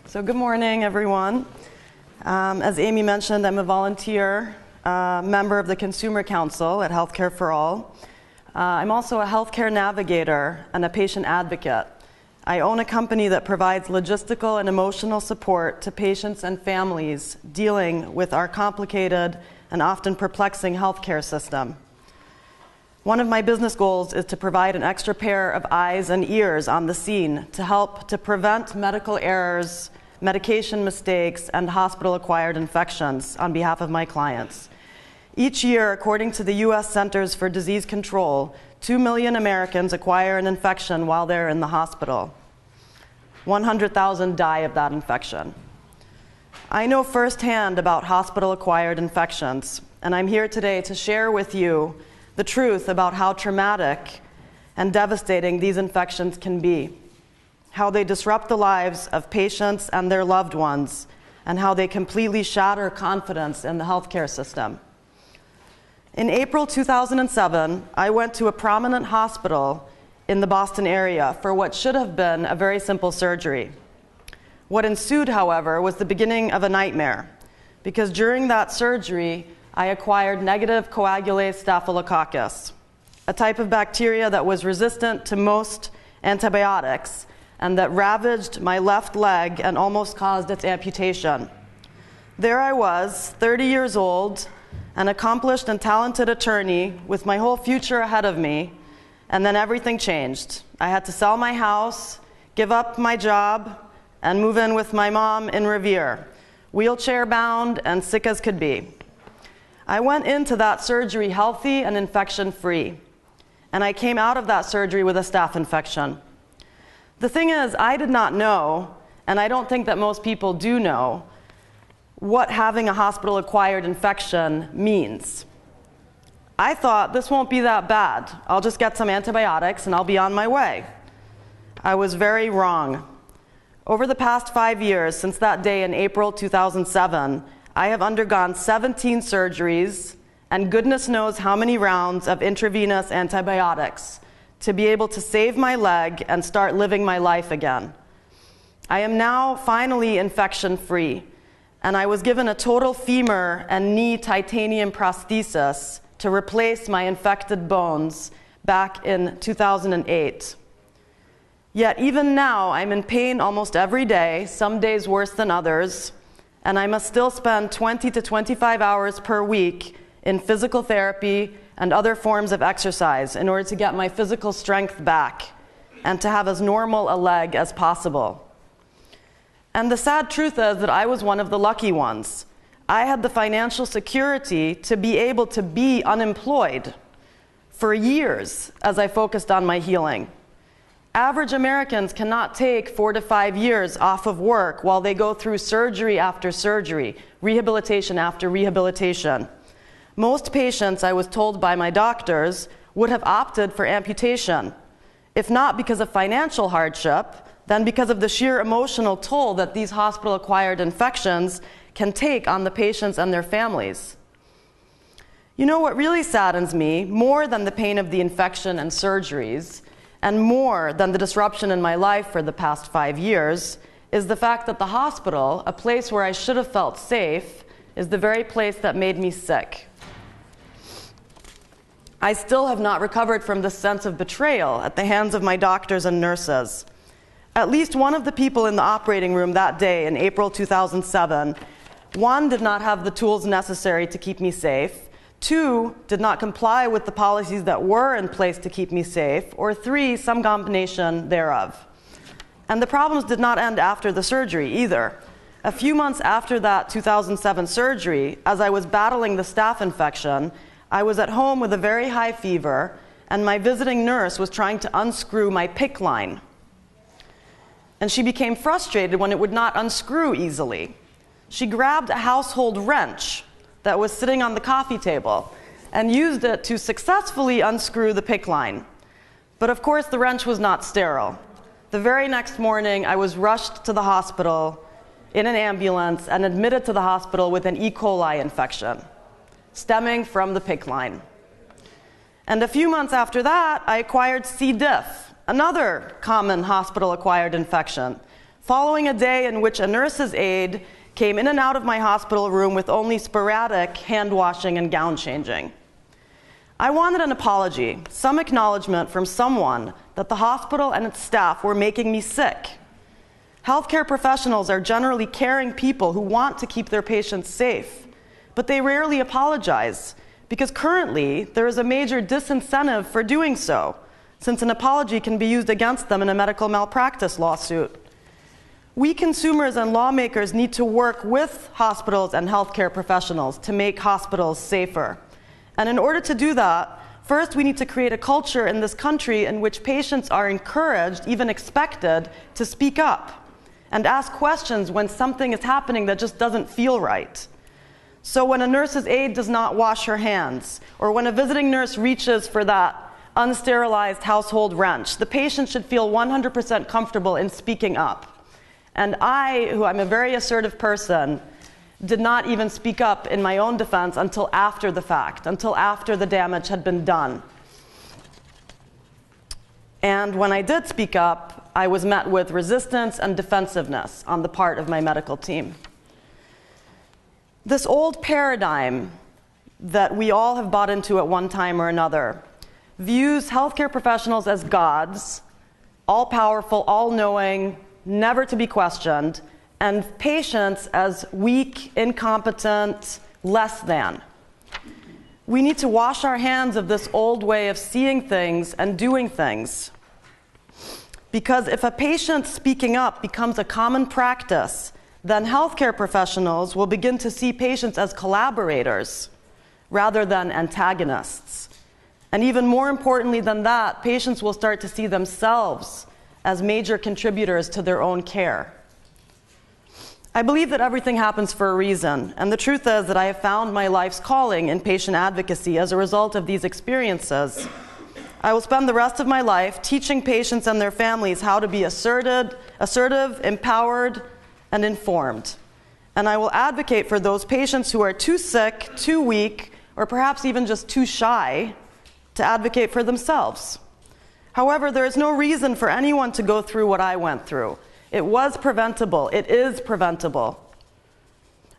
So good morning, everyone. As Amy mentioned, I'm a volunteer member of the Consumer Council at Healthcare for All. I'm also a healthcare navigator and a patient advocate. I own a company that provides logistical and emotional support to patients and families dealing with our complicated and often perplexing healthcare system. One of my business goals is to provide an extra pair of eyes and ears on the scene to help to prevent medical errors, medication mistakes, and hospital-acquired infections on behalf of my clients. Each year, according to the U.S. Centers for Disease Control, 2 million Americans acquire an infection while they're in the hospital. 100,000 die of that infection. I know firsthand about hospital-acquired infections, and I'm here today to share with you the truth about how traumatic and devastating these infections can be, how they disrupt the lives of patients and their loved ones, and how they completely shatter confidence in the healthcare system. In April 2007, I went to a prominent hospital in the Boston area for what should have been a very simple surgery. What ensued, however, was the beginning of a nightmare, because during that surgery, I acquired negative coagulase staphylococcus, a type of bacteria that was resistant to most antibiotics and that ravaged my left leg and almost caused its amputation. There I was, 30 years old, an accomplished and talented attorney with my whole future ahead of me, and then everything changed. I had to sell my house, give up my job, and move in with my mom in Revere, wheelchair-bound and sick as could be. I went into that surgery healthy and infection-free, and I came out of that surgery with a staph infection. The thing is, I did not know, and I don't think that most people do know, what having a hospital-acquired infection means. I thought, this won't be that bad. I'll just get some antibiotics and I'll be on my way. I was very wrong. Over the past 5 years, since that day in April 2007, I have undergone 17 surgeries and goodness knows how many rounds of intravenous antibiotics to be able to save my leg and start living my life again. I am now finally infection-free, and I was given a total femur and knee titanium prosthesis to replace my infected bones back in 2008. Yet even now, I'm in pain almost every day, some days worse than others, and I must still spend 20 to 25 hours per week in physical therapy and other forms of exercise in order to get my physical strength back and to have as normal a leg as possible. And the sad truth is that I was one of the lucky ones. I had the financial security to be able to be unemployed for years as I focused on my healing. Average Americans cannot take 4 to 5 years off of work while they go through surgery after surgery, rehabilitation after rehabilitation. Most patients, I was told by my doctors, would have opted for amputation, if not because of financial hardship, then because of the sheer emotional toll that these hospital-acquired infections can take on the patients and their families. You know what really saddens me, more than the pain of the infection and surgeries, and more than the disruption in my life for the past 5 years, is the fact that the hospital, a place where I should have felt safe, is the very place that made me sick. I still have not recovered from this sense of betrayal at the hands of my doctors and nurses. At least one of the people in the operating room that day in April 2007, one, did not have the tools necessary to keep me safe, 2, did not comply with the policies that were in place to keep me safe, or 3, some combination thereof. And the problems did not end after the surgery either. A few months after that 2007 surgery, as I was battling the staph infection, I was at home with a very high fever, and my visiting nurse was trying to unscrew my PICC line. And she became frustrated when it would not unscrew easily. She grabbed a household wrench that was sitting on the coffee table and used it to successfully unscrew the PICC line. But of course, the wrench was not sterile. The very next morning, I was rushed to the hospital in an ambulance and admitted to the hospital with an E. coli infection stemming from the PICC line. And a few months after that, I acquired C. diff, another common hospital-acquired infection, following a day in which a nurse's aide came in and out of my hospital room with only sporadic hand washing and gown changing. I wanted an apology, some acknowledgement from someone that the hospital and its staff were making me sick. Healthcare professionals are generally caring people who want to keep their patients safe, but they rarely apologize because currently there is a major disincentive for doing so, since an apology can be used against them in a medical malpractice lawsuit. We consumers and lawmakers need to work with hospitals and healthcare professionals to make hospitals safer. And in order to do that, first we need to create a culture in this country in which patients are encouraged, even expected, to speak up and ask questions when something is happening that just doesn't feel right. So when a nurse's aide does not wash her hands, or when a visiting nurse reaches for that unsterilized household wrench, the patient should feel 100% comfortable in speaking up. And I, who I'm a very assertive person, did not even speak up in my own defense until after the fact, until after the damage had been done. And when I did speak up, I was met with resistance and defensiveness on the part of my medical team. This old paradigm that we all have bought into at one time or another views healthcare professionals as gods, all-powerful, all-knowing, never to be questioned, and patients as weak, incompetent, less than. We need to wash our hands of this old way of seeing things and doing things. Because if a patient speaking up becomes a common practice, then healthcare professionals will begin to see patients as collaborators rather than antagonists. And even more importantly than that, patients will start to see themselves as major contributors to their own care. I believe that everything happens for a reason, and the truth is that I have found my life's calling in patient advocacy as a result of these experiences. I will spend the rest of my life teaching patients and their families how to be assertive, empowered, and informed. And I will advocate for those patients who are too sick, too weak, or perhaps even just too shy to advocate for themselves. However, there is no reason for anyone to go through what I went through. It was preventable. It is preventable.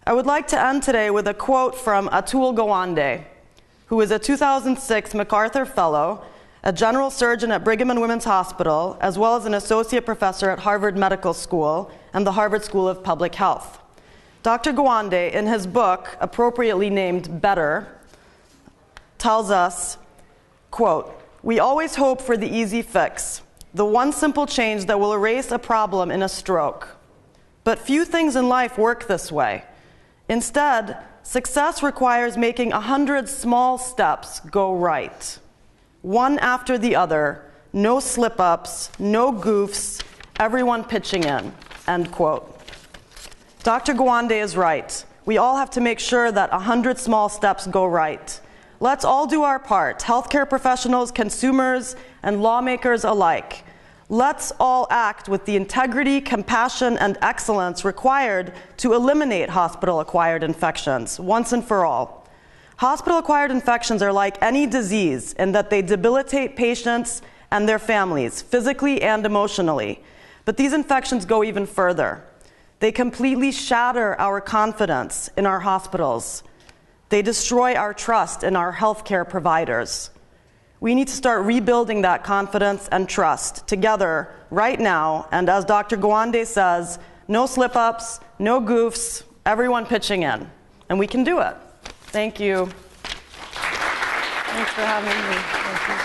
I would like to end today with a quote from Atul Gawande, who is a 2006 MacArthur Fellow, a general surgeon at Brigham and Women's Hospital, as well as an associate professor at Harvard Medical School and the Harvard School of Public Health. Dr. Gawande, in his book, appropriately named Better, tells us, quote, "We always hope for the easy fix, the one simple change that will erase a problem in a stroke. But few things in life work this way. Instead, success requires making 100 small steps go right. One after the other, no slip-ups, no goofs, everyone pitching in," end quote. Dr. Gawande is right. We all have to make sure that 100 small steps go right. Let's all do our part, healthcare professionals, consumers, and lawmakers alike. Let's all act with the integrity, compassion, and excellence required to eliminate hospital-acquired infections once and for all. Hospital-acquired infections are like any disease in that they debilitate patients and their families, physically and emotionally. But these infections go even further. They completely shatter our confidence in our hospitals. They destroy our trust in our healthcare providers. We need to start rebuilding that confidence and trust together right now, and as Dr. Gawande says, no slip-ups, no goofs, everyone pitching in. And we can do it. Thank you. Thanks for having me.